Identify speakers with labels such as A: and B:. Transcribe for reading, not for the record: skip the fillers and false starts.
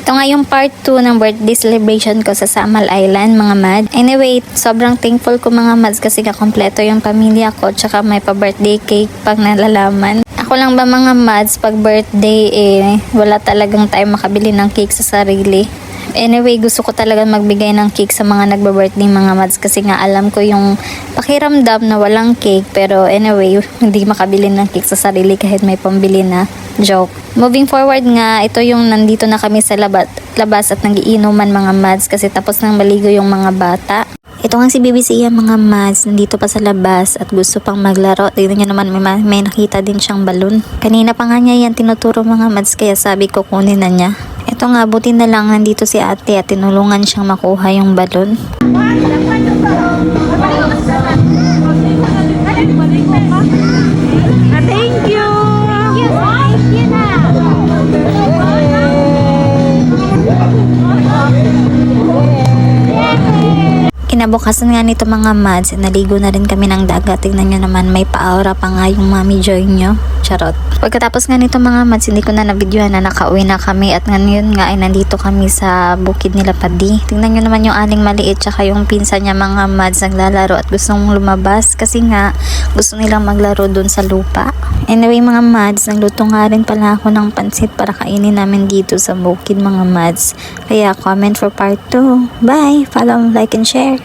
A: Ito nga yung part 2 ng birthday celebration ko sa Samal Island, mga mad. Anyway, sobrang thankful ko mga mads kasi kompleto yung pamilya ko, tsaka may pa-birthday cake pag nalalaman. Ako lang ba mga mads, pag birthday wala talagang time makabili ng cake sa sarili. Anyway, gusto ko talaga magbigay ng cake sa mga nagba-birthday mga mads kasi nga alam ko yung pakiramdam na walang cake, pero anyway, hindi makabili ng cake sa sarili kahit may pambili na. Joke. Moving forward nga, ito yung nandito na kami sa labas at nagiinuman mga mads kasi tapos nang maligo yung mga bata. Ito nga si BBC mga mads, nandito pa sa labas at gusto pang maglaro. Tignan nyo naman, may nakita din siyang balon. Kanina pa nga niya yan tinuturo mga mads kaya sabi ko kunin na niya. Ito nga, buti na lang nandito si ate at tinulungan siyang makuha yung balon.
B: Thank you!
A: Kinabukasan nga nito mga mads, naligo na rin kami ng dagat. Tingnan nyo naman, may pa-aura pa nga yung mami joy nyo. Charot. Pagkatapos nga nito mga mads, hindi ko na na-videohan na nakauwi na kami at ngayon nga ay nandito kami sa bukid nila Padi. Tingnan nyo naman yung aling maliit tsaka yung pinsan niya mga mads naglalaro at gustong lumabas kasi nga gusto nilang maglaro dun sa lupa. Anyway mga mads, nagluto nga rin pala ako ng pansit para kainin namin dito sa bukid mga mads. Kaya comment for part 2. Bye! Follow, like, and share.